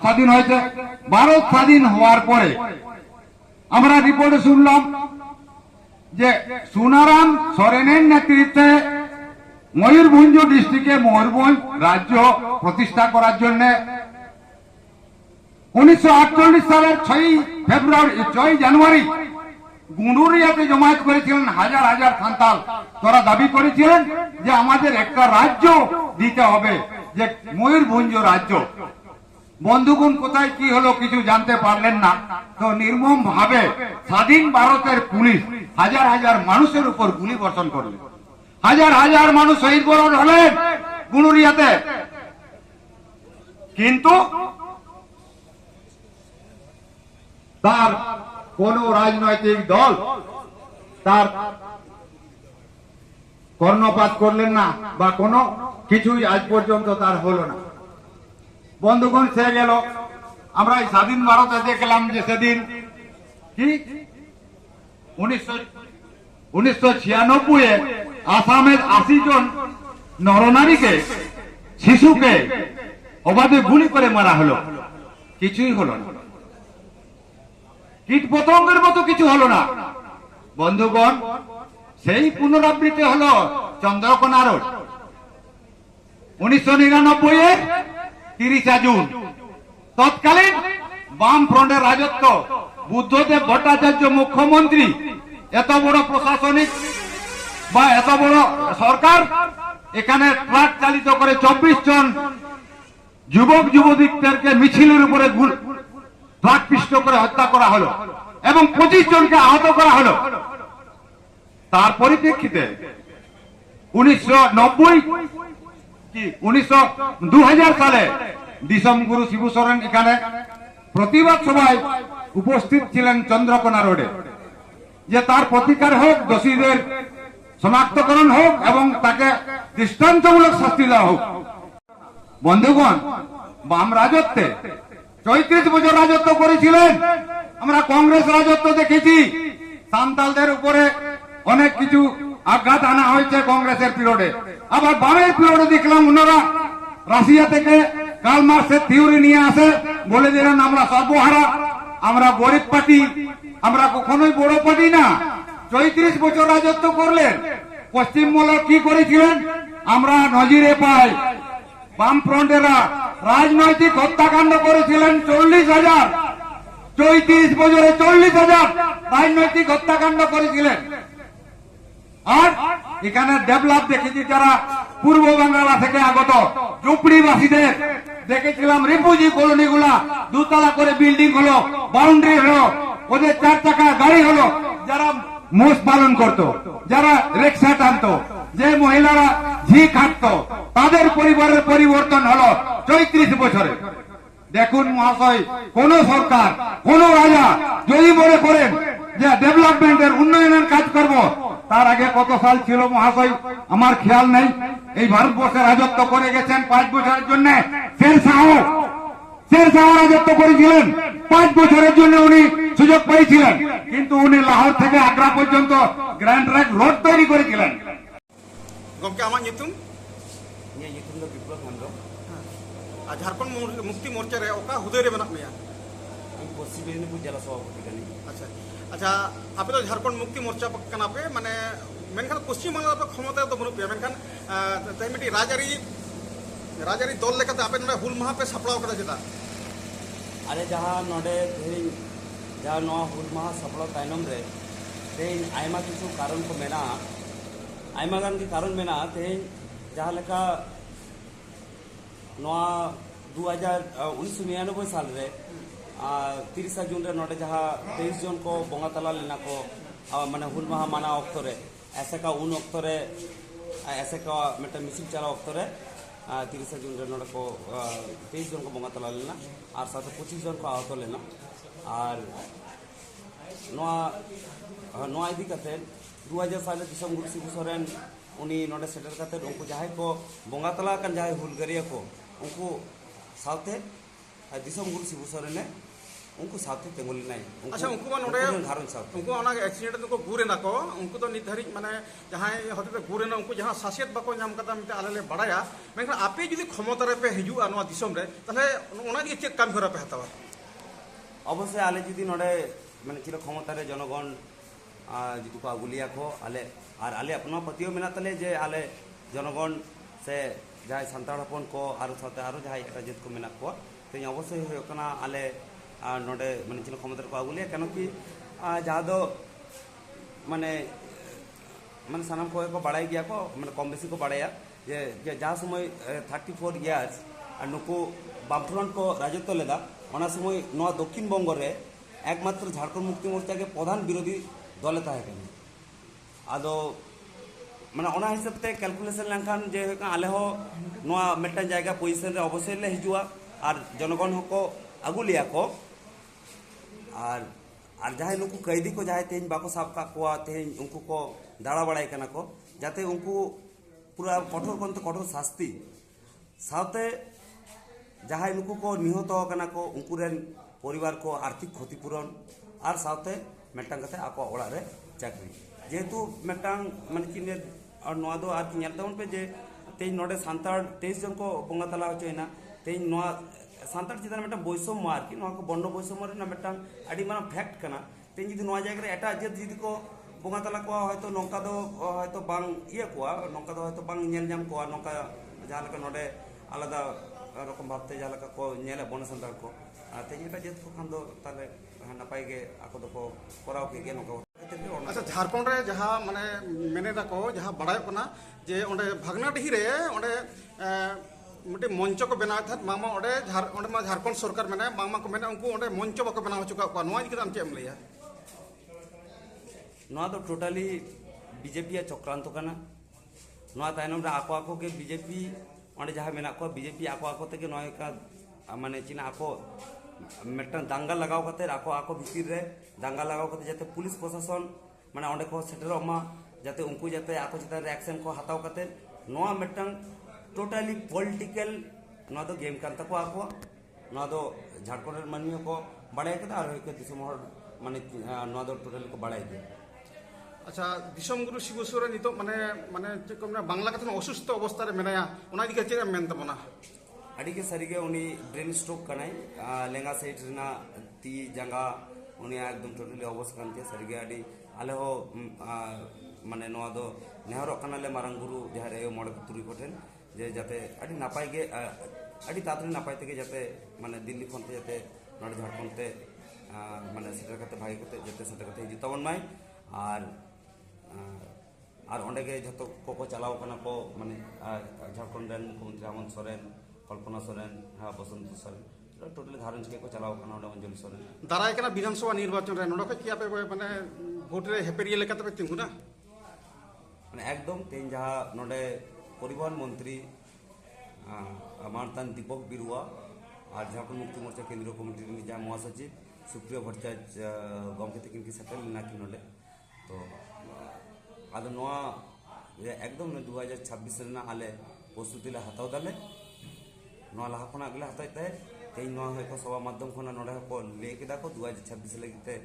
স্বাধীন হয়েছে। ভারত স্বাধীন হওয়ার পরে আমরা রিপোর্টে শুনলাম যে সোনারাম সোরেনের নেতৃত্বে ময়ূরভঞ্জ ডিস্ট্রিক্টে ময়ূরভঞ্জ রাজ্য প্রতিষ্ঠা করার জন্য 1948 সালের 6 জানুয়ারি গুন্ডুরিয়াতে জমায়েত করেছিলেন হাজার হাজার সান্তাল। তারা দাবি করেছিলেন যে আমাদের একটা রাজ্য দিতে হবে, যে ময়ূরভঞ্জ রাজ্য। বন্ধুগণ, কোথায় কি হলো কিছু জানতে পারলেন না, তো নির্মম ভাবে স্বাধীন ভারতের পুলিশ হাজার হাজার মানুষের উপর গুলি বর্ষণ করলেন। হাজার হাজার মানুষ শহীদ বরণ হলেন গুন্ডুরিয়াতে। কিন্তু তার কোন রাজনৈতিক দল তার কর্ণপাত করলেন না বা কোনো কিছুই আজ পর্যন্ত তার হলো না। বন্ধুগণ, সে গেল। আমরা এই স্বাধীন ভারতে দেখলাম যে সেদিন কি 1996 আসামের 80 জন নরনারীকে শিশুকে অবাধে গুলি করে মারা হলো, কিছুই হলো না। কীট পতঙ্গের মতো কিছু হলো না। বন্ধুগণ, সেই পুনরাবৃত্তি হলো চন্দ্রকোনা রোড 1999 30 জুন। তৎকালীন বাম ফ্রন্টের রাজত্ব, বুদ্ধদেব ভট্টাচার্য মুখ্যমন্ত্রী, এত বড় প্রশাসনিক বা এত বড় সরকার, এখানে ট্রাক চালিত করে 24 জন যুবক যুবতীদেরকে মিছিলের উপরে ট্রাক পিষ্ট করে হত্যা করা হলো এবং 25 জনকে আহত করা হলো। তার পরিপ্রেক্ষিতে 2000 সালে দিসম গুরু শিবু সোরেন এখানে প্রতিবাদ সভায় উপস্থিত ছিলেন চন্দ্রকোনা রোডে, যে তার প্রতিকার হোক, দোষীদের শনাক্তকরণ হোক এবং তাকে দৃষ্টান্তমূলক শাস্তি দেওয়া হোক। বন্ধুগণ, বাম রাজত্বে 34 বছর রাজত্ব করেছিলেন। আমরা কংগ্রেস রাজত্ব দেখেছি, সান্তালদের উপরে অনেক কিছু আঘাত আনা হয়েছে কংগ্রেসের পিরিয়ডে। আবার বামের পিরিয়ডে দেখলাম ওনারা রাশিয়া থেকে কার্ল মার্কসের থিওরি নিয়ে আসে, বলে দিলেন আমরা সর্বহারা, আমরা গরিব পার্টি, আমরা কখনোই বড় পার্টি না। 34 বছর রাজত্ব করলেন। পশ্চিমবঙ্গ কি করেছিলেন আমরা নজিরে পাই। বামফ্রন্টেরা রাজনৈতিক হত্যাকাণ্ড করেছিলেন 40,000। 34 বছরে 40,000 রাজনৈতিক হত্যাকাণ্ড করেছিলেন। আর এখানে ডেভেলপ দেখেছি যারা পূর্ব বাংলা থেকে আগত ঝুপড়িবাসীদের দেখেছিলাম, রিফিউজি কলোনি গুলা 2 তলা করে বিল্ডিং হলো, বাউন্ডারি হলো, ওদের 4 চাকা গাড়ি হলো। যারা মোষ পালন করত, যারা রিক্সা টানতো, যে মহিলারা ঘি খাটতো, তাদের পরিবারের পরিবর্তন হলো 34 বছরে। দেখুন মহাশয়, কোন সরকার, কোন রাজা যদি মনে করেন যে ডেভেলপমেন্টের উন্নয়নের কাজ করব, তার আগে কত সাল ছিল মহাশয় আমার খেয়াল নেই। এই ভারতবর্ষে রাজত্ব করে গেছেন 5 বছরের জন্য শের শাহ রাজত্ব করেছিলেন। 5 বছরের জন্য উনি সুযোগ পেয়েছিলেন, কিন্তু উনি লাহোর থেকে আগ্রা পর্যন্ত গ্র্যান্ড ট্র্যাক রোড তৈরি করেছিলেন। গমকে আমার নিতুম ᱤᱧᱟᱹᱜ ᱧᱩᱛᱩᱢ ᱫᱚ ᱵᱤᱯᱞᱚᱵ ᱦᱮᱢᱵᱨᱚᱢ। ঝাড়খণ্ড মুক্তি মোর্চা রে ওকা হুদᱟᱹᱭ রে ᱢᱮᱱᱟᱜ ᱢᱮᱭᱟ? ᱤᱧ ᱯᱚᱥᱪᱤᱢ ᱢᱮᱫᱽᱱᱤᱯᱩᱨ ᱡᱮᱞᱟ ᱥᱚভাᱯᱚᱛᱤ ᱠᱟᱹᱱᱟᱹᱧ। আচ্ছা আচ্ছা, আপনি তো ঝাড়খণ্ড মুক্তি মোর্চা কানা পে, মানে মেনখান পশ্চিম বাংলা তো ক্ষমতা তো বনুক পেয়া, মেনখান তাই মিটি রাজারি দল লেখাতে আপনি নোডে হুল মাহা পে সাপড়াও kada cheta? ᱟᱞᱮ ᱡᱟᱦᱟᱸ ᱱᱚᱰᱮ ᱛᱮᱦᱮᱧ ᱡᱟᱦᱟᱸ ᱱᱚᱣᱟ ᱦᱩᱞ ᱢᱟᱦᱟ ᱥᱟᱯᱲᱟᱣ ᱛᱟᱭᱱᱚᱢ ᱨᱮ ᱛᱮᱦᱮᱧ ᱟᱭᱢᱟ ᱠᱤᱪᱷᱩ ᱠᱟᱨᱚᱱ ᱠᱚ ᱢᱮᱱᱟᱜᱼᱟ, ᱟᱭᱢᱟ ᱜᱟᱱ ᱜᱮ ᱠᱟᱨᱚᱱ ᱢᱮᱱᱟᱜᱼᱟ। ᱛᱮᱦᱮᱧ ᱡᱟᱦᱟᱸ ᱞᱮᱠᱟ ᱱᱚᱣᱟ 1999 সাল রে 30 জুন রে নোডে যাহা 23 জন কো বঙ্গা তালা লেনা কো, মানে হুল মাহা মানা অক্তরে এসেকা উন অক্তরে এসেকা মেটা মিছিল চালা অক্তরে 30 জুন রে নোডে কো 23 জন কো বঙ্গা তালা লেনা আর সাথে 25 জন কো আহত লেনা। আর নোয়া ইদি কাতে 2000 সালে দিসম গুরু শিবু সোরেন উনি নোডে সেটেল কাতে উনকু যাহাই কো বঙ্গা তালা কান যাহাই হুলগারিয়া কো উনকু সাথে দিসম গুরু শিবু সোরেনে उनको साथ तेंगुल नहीं अच्छा उनको नोडे घारों साथ उनको अना एक्सीडेंट को गुरेना को उनको तो नित धारिज माने जहां होते गुरेना उनको जहां सासियत बाको नाम कदा मिटे आले ले बड़ाया मेनखान आपे जुदी क्षमता रे पे हिजुआ नवा दिसम रे तले ओना दिके चेक काम करा पे हतावा अवश्य आले जुदी नोडे माने चिर क्षमता रे जनगण जुदी को आगुलिया को आले और आले अपना पतियो मेना तले जे आले जनगण से जहां संताड़ हपन को आरो साथे आरो जहां एटा जित को मेना को तो अवश्य हो कना आले नोडे माने चिन क्षमता को आगुलिया केन कि जहां दो माने माने सानाम को बाड़ाई गया को माने कम बेसी को बाड़ाया जे जहां समय 34 इयर्स नुकु बामफ्रंट को राजत्व लेदा ओना समय नवा दक्षिण बंग रे एकमात्र झारखंड मुक्ति मोर्चा के प्रधान विरोधी दले ताहे कने आदो माने ओना हिसाब ते कैलकुलेशन लंखान जे आले हो नवा मेटा जायगा पोजीशन रे अवश्य ले हिजुआ और जनगण को आगुलिया को और जहां नुकु कैदी को जहां तेज बाको साब का कोआ तेज उनको को दाड़ा बड़ाई कना को जाते उनको पूरा कठोर कोन तो कठोर शास्ति साथे जहां नुकु को निहत कना को उनको रेन परिवार को आर्थिक क्षतिपूरण और साथे मेटांग कते आको ओड़ा रे चाकरी जेहेतु मेटांग माने चिने और नोआ दो आर नेल तवन पे जे तेज नोडे सांताड़ 23 जन को बोंगा तला होचेना तेज नोआ सांताड़ चिदान मेटा बৈষম্য আর কি नोआ को बंड बৈষম্য रे ना मेटांग आडी माना फैक्ट कना तेज जुदी नोआ जायगा रे एटा जेत जुदी को बोंगा तला को हयतो नोंका दो हयतो बांग इया को नोंका दो हयतो बांग नेल जाम को नोंका जहां लका नोडे आलादा रकम भाबते जहां लका को नेले बन सांताड़ को तेज एटा जेत को खान दो ताले नापाय गे आको दो को कराव के गे नोंका अच्छा झारखंड रे जहां माने मेने दा को जहां बड़ाय कना जे ओंडे भागनाडीही रे ओंडे मोटे मंच को बनाव था मामा ओंडे मा झारखंड सरकार मेने मामा को मेने उनको ओंडे मंच बाको बनाव चुका को नोआ इकदम चेम लिया नोआ तो टोटली बीजेपी या चक्रांत कना नोआ तायनम रे आको आको के बीजेपी ओंडे जहां मेना को बीजेपी आको आको ते के नोआ का माने चिना आको मेटन दांगा लगाव कते आको आको भितर रे दांगा लगाव कते जाते पुलिस प्रशासन माने ओंडे को सेटर मा जाते उनको जाते आको चिता रिएक्शन को हताव कते नोआ मेटन टोटली पॉलिटिकल नोआ दो गेम कांता को आको नोआ दो झारखंड मानवी को बड़ाई कदा और के दिसम माने नोआ दो टोटली को बड़ाई दे अच्छा दिसम गुरु शिबु सोरेन नितो माने माने जे को बांग्ला कथन असुस्थ अवस्था रे मेनाया ओना दिके चेक मेन तबना अड़ी के सरीगे उनी ब्रेन स्ट्रोक कनाई लेंगा साइड रेना ती जंगा उनी एकदम टोटली अवस्था कानते सरीगे अड़ी आले हो माने नोआ दो नेहरो कनाले मारंग गुरु जहारे मोड़े तुरी कोठेन जे जाते अड़ी नापाय गे अड़ी तातरी नापाय तेगे जाते माने दिल्ली खनते जाते नोडे झारखंड ते माने सेटर कते भाई कते जाते सेटर कते जितवन माय और ओंडे के जतो को चलाव कना को माने झारखंड रेन मुख्यमंत्री हेमंत सोरेन कल्पना सोरेन हाँ बसंत सोरेन टोटली धारण के को चलाव कना ओंडे अंजलि सोरेन दाराय कना विधानसभा निर्वाचन रे नोडो के किया पे माने भोट रे हेपेरिया लेकाते पे तिंगुना माने एकदम तेन जहां नोडे परिवहन मंत्री मानतान दीपक बिरुआ और झारखंड मुक्ति मोर्चा केंद्रीय कमिटी निजा महासचिव सुप्रिय भट्टाचार्य गमके तकिन की सेटल ना कि नोडे तो आदो नोआ एकदम 2026 रेना आले प्रस्तुति ले हताव दाले नोआ लाहा खना अगले हताइते तेज नोआ है को सभा माध्यम खना नोडे को ले केदा को 2026 लगिते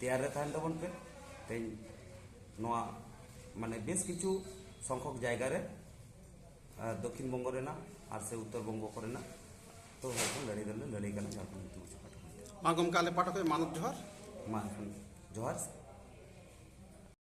तैयार रे थान तबन पे तेज नोआ माने बेस किछु संख्यक जायगा रे दक्षिण बंग रेना और से उत्तर बंग करेना तो लड़ाई दल लड़ाई करना झारखंड मा गमका ले पाठक मानव जोहार मा जोहार